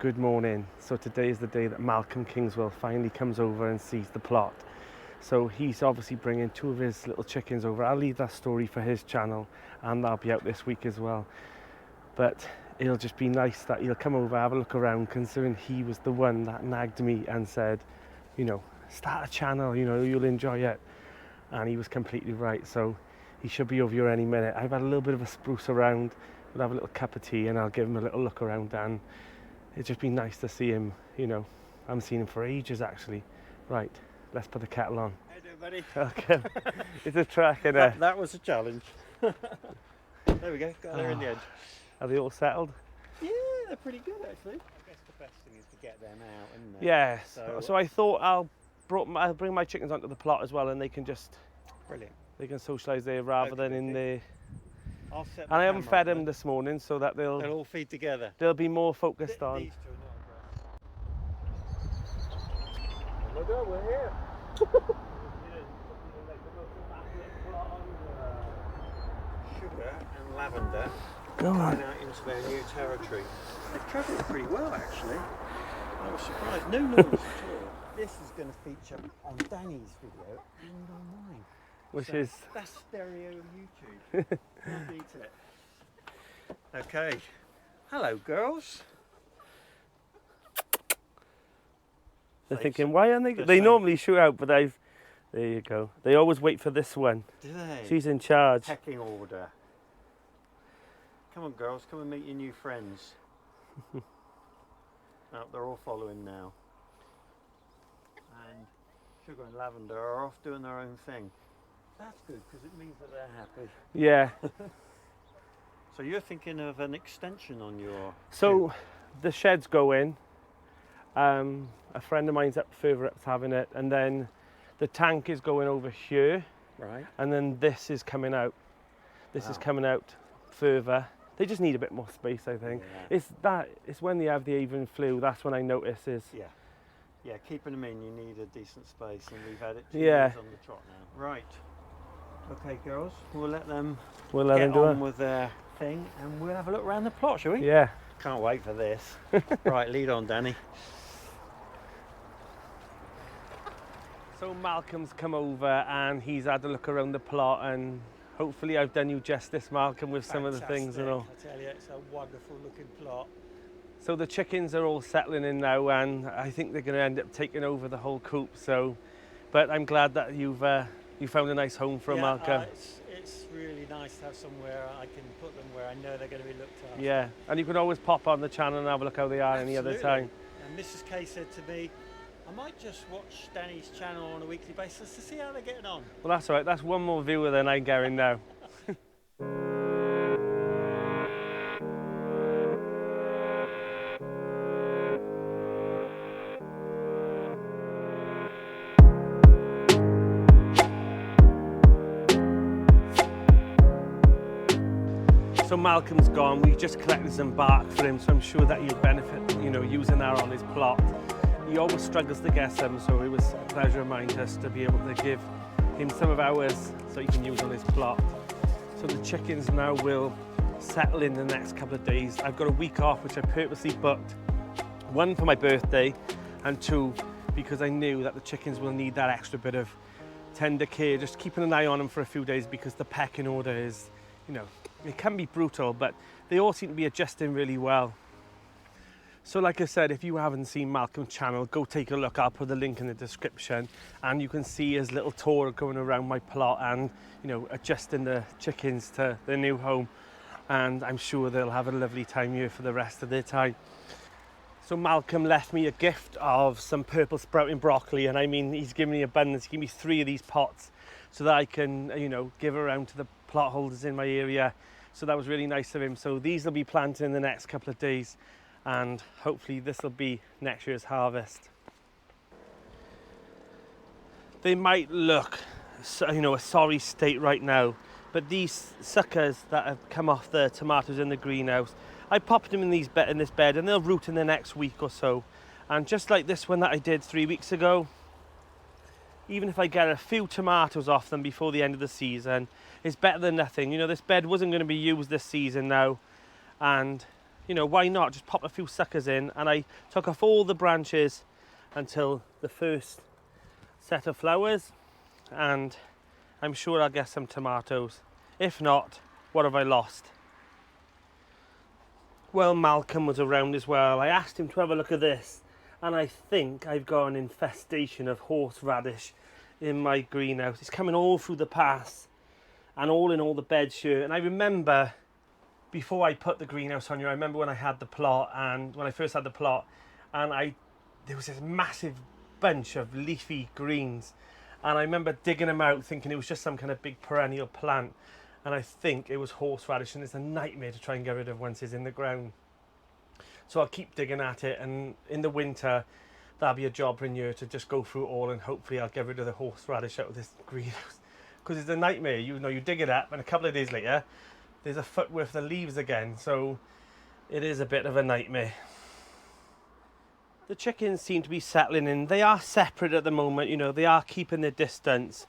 Good morning. So today is the day that Malcolm Kingswell finally comes over and sees the plot. So he's obviously bringing 2 of his little chickens over. I'll leave that story for his channel and that'll be out this week as well. But it'll just be nice that he'll come over, have a look around, considering he was the one that nagged me and said, you know, start a channel, you know, you'll enjoy it. And he was completely right. So he should be over here any minute. I've had a little bit of a spruce around. We'll have a little cup of tea and I'll give him a little look around, and it'd just be nice to see him, you know. I haven't seen him for ages actually. Right, let's put the kettle on. How you doing, buddy? Okay, it's a track, isn't it? That was a challenge. There we go, got there in the end. Are they all settled? Yeah, they're pretty good actually. I guess the best thing is to get them out, isn't it? Yeah, So so I thought I'll bring my chickens onto the plot as well, and they can just, brilliant. they can socialise there rather than in there. I'll set And I haven't fed them. them this morning, so that They'll all feed together. they'll be more focused on. These two are not aggressive. Look, we're here. Sugar and lavender Go on. going out into their new territory. They've covered it pretty well actually. I was surprised. No noise at all. This is going to feature on Danny's video and on mine. Which So is best stereo on YouTube. Can't beat it. Okay. Hello, girls. they're Safe thinking, zone. why aren't they? Good They zone. normally shoot out, but there you go. They always wait for this one. Do they? She's in charge. Pecking order. Come on, girls. Come and meet your new friends. Oh, they're all following now. And Sugar and Lavender are off doing their own thing. That's good because it means that they're happy. Yeah. So you're thinking of an extension on your So the shed's going. A friend of mine's up further up's having it, and then the tank is going over here, right? and then this is coming out. This is Wow. coming out further. They just need a bit more space, I think. Yeah. It's when they have the avian flu, that's when I notice is Yeah, keeping them in, you need a decent space, and we've had it 2 Yeah. years on the trot now. Right. Okay, girls, we'll let them we'll let get them do on it. with their thing, and we'll have a look around the plot, shall we? Yeah. Can't wait for this. Right, lead on, Danny. So Malcolm's come over and he's had a look around the plot, and hopefully I've done you justice, Malcolm, with some of the things and all. I tell you, it's a wonderful looking plot. So the chickens are all settling in now, and I think they're going to end up taking over the whole coop. So, but I'm glad that you found a nice home for 'em, Malcolm. It's really nice to have somewhere I can put them where I know they're going to be looked after. Yeah, and you can always pop on the channel and have a look how they are any other time. And Mrs. K said to me, I might just watch Danny's channel on a weekly basis to see how they're getting on. Well, that's all right. That's one more viewer than I'm getting now. So Malcolm's gone. We just collected some bark for him, so I'm sure that he'll benefit, you know, using that on his plot. He always struggles to get some, so it was a pleasure of mine just to be able to give him some of ours so he can use on his plot. So the chickens now will settle in the next couple of days. I've got a week off, which I purposely booked. 1 for my birthday, and 2 because I knew that the chickens will need that extra bit of tender care, just keeping an eye on them for a few days, because the pecking order is, you know, it can be brutal, but they all seem to be adjusting really well. So like I said, if you haven't seen Malcolm's channel, go take a look. I'll put the link in the description, and you can see his little tour going around my plot and, you know, adjusting the chickens to their new home. And I'm sure they'll have a lovely time here for the rest of their time. So Malcolm left me a gift of some purple sprouting broccoli, and I mean, he's given me abundance. He gave me 3 of these pots so that I can, you know, give around to the plot holders in my area. So that was really nice of him. So these will be planted in the next couple of days, and hopefully this will be next year's harvest. They might look, you know, a sorry state right now, but these suckers that have come off the tomatoes in the greenhouse, I popped them in this bed and they'll root in the next week or so. And just like this one that I did 3 weeks ago, even if I get a few tomatoes off them before the end of the season, it's better than nothing. You know, this bed wasn't going to be used this season now, and you know, why not just pop a few suckers in. And I took off all the branches until the first set of flowers, and I'm sure I'll get some tomatoes. If not, what have I lost? Well, Malcolm was around as well. I asked him to have a look at this, and I think I've got an infestation of horseradish in my greenhouse. It's coming all through the paths and all in all the beds here. And I remember before I put the greenhouse on here, I remember when I had the plot, and when I first had the plot, and there was this massive bunch of leafy greens, and I remember digging them out thinking it was just some kind of big perennial plant, and I think it was horseradish, and it's a nightmare to try and get rid of once it's in the ground. So I'll keep digging at it, and in the winter that'll be a job for a year to just go through it all, and hopefully I'll get rid of the horseradish out of this greenhouse, because it's a nightmare. You know, you dig it up and a couple of days later there's a foot worth of leaves again, so it is a bit of a nightmare. The chickens seem to be settling in. They are separate at the moment, you know, they are keeping their distance,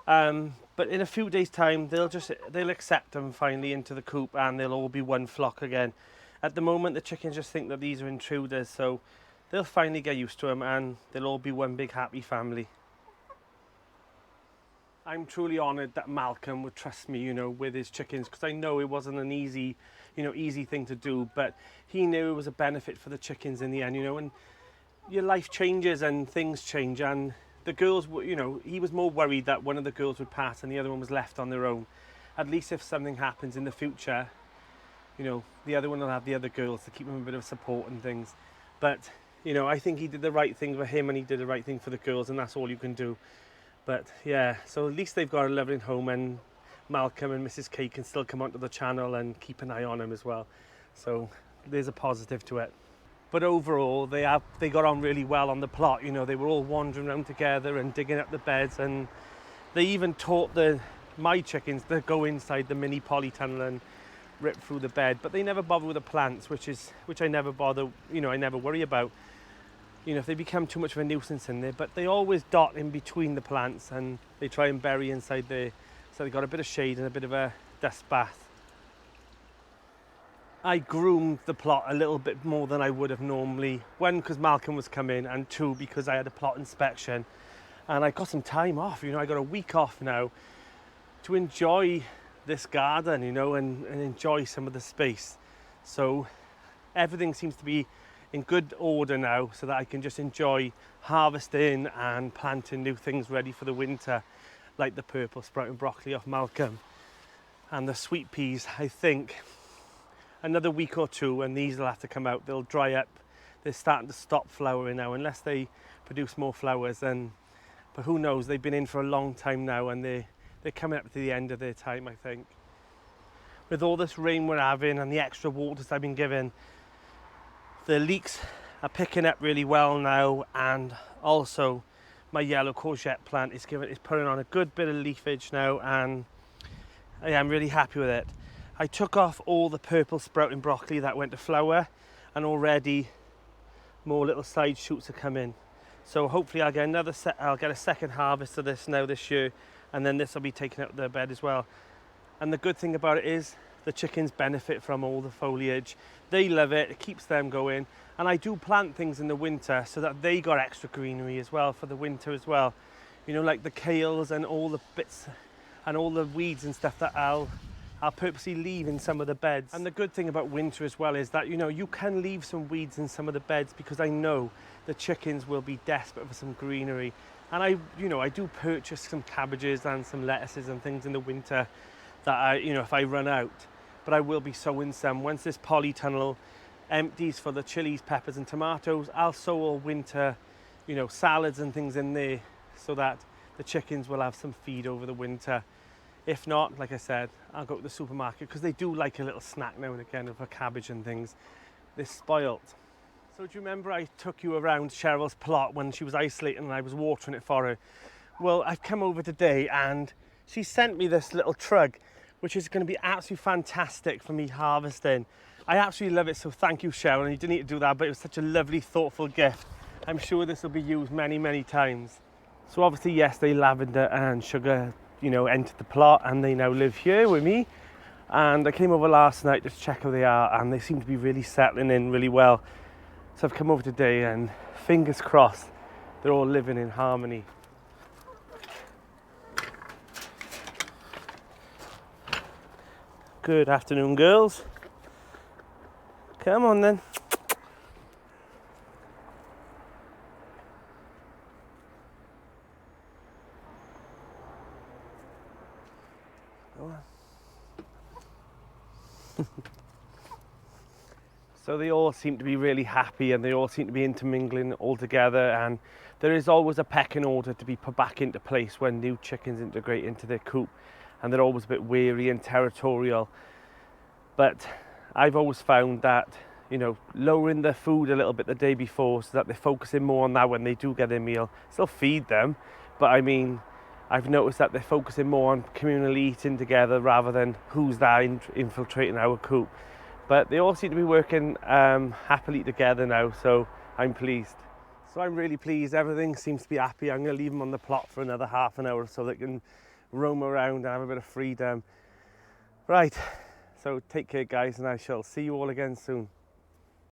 but in a few days time they'll accept them finally into the coop, and they'll all be one flock again. At the moment the chickens just think that these are intruders, so they'll finally get used to them, and they'll all be one big happy family. I'm truly honoured that Malcolm would trust me, you know, with his chickens, because I know it wasn't an easy thing to do, but he knew it was a benefit for the chickens in the end, you know, and your life changes and things change, and the girls, you know, he was more worried that one of the girls would pass and the other one was left on their own. At least if something happens in the future, you know, the other one will have the other girls to keep them a bit of support and things. But, you know, I think he did the right thing for him, and he did the right thing for the girls, and that's all you can do. But yeah, so at least they've got a loving home, and Malcolm and Mrs. K can still come onto the channel and keep an eye on him as well. So there's a positive to it. But overall, they got on really well on the plot. You know, they were all wandering around together and digging up the beds, and they even taught my chickens to go inside the mini polytunnel and rip through the bed. But they never bother with the plants, which I never bother. You know, I never worry about. You know, if they become too much of a nuisance in there, but they always dot in between the plants, and they try and bury inside there, so they got a bit of shade and a bit of a dust bath. I groomed the plot a little bit more than I would have normally. One, because Malcolm was coming, and two, because I had a plot inspection, and I got some time off. You know, I got a week off now to enjoy this garden, you know, and enjoy some of the space. So everything seems to be in good order now, so that I can just enjoy harvesting and planting new things ready for the winter, like the purple sprouting broccoli off Malcolm, and the sweet peas. I think another week or two and these will have to come out. They'll dry up. They're starting to stop flowering now, unless they produce more flowers. But who knows, they've been in for a long time now, and they're coming up to the end of their time, I think. With all this rain we're having and the extra waters I've been given, the leeks are picking up really well now, and also my yellow courgette plant is putting on a good bit of leafage now, and I am really happy with it. I took off all the purple sprouting broccoli that went to flower, and already more little side shoots are coming. So hopefully I'll get a second harvest of this now this year, and then this will be taken out of the bed as well. And the good thing about it is the chickens benefit from all the foliage. They love it, it keeps them going. And I do plant things in the winter so that they got extra greenery as well for the winter as well. You know, like the kales and all the bits and all the weeds and stuff that I'll purposely leave in some of the beds. And the good thing about winter as well is that, you know, you can leave some weeds in some of the beds, because I know the chickens will be desperate for some greenery. And I do purchase some cabbages and some lettuces and things in the winter that if I run out. But I will be sowing some. Once this polytunnel empties for the chillies, peppers and tomatoes, I'll sow all winter, you know, salads and things in there, so that the chickens will have some feed over the winter. If not, like I said, I'll go to the supermarket, because they do like a little snack now and again of a cabbage and things. They're spoilt. So do you remember I took you around Cheryl's plot when she was isolating and I was watering it for her? Well, I've come over today and she sent me this little trug, which is going to be absolutely fantastic for me harvesting. I absolutely love it, so thank you, Cheryl. And you didn't need to do that, but it was such a lovely, thoughtful gift. I'm sure this will be used many, many times. So obviously yesterday, Lavender and Sugar, you know, entered the plot, and they now live here with me. And I came over last night just to check how they are, and they seem to be really settling in really well. So I've come over today, and fingers crossed they're all living in harmony. Good afternoon, girls. Come on then. Go on. So they all seem to be really happy, and they all seem to be intermingling all together, and there is always a pecking order to be put back into place when new chickens integrate into their coop, and they're always a bit wary and territorial. But I've always found that, you know, lowering their food a little bit the day before so that they're focusing more on that when they do get their meal. Still feed them, but I mean, I've noticed that they're focusing more on communally eating together rather than who's that infiltrating our coop. But they all seem to be working happily together now, so I'm pleased. So I'm really pleased, everything seems to be happy. I'm going to leave them on the plot for another half an hour so they can roam around and have a bit of freedom. Right, so take care guys, and I shall see you all again soon.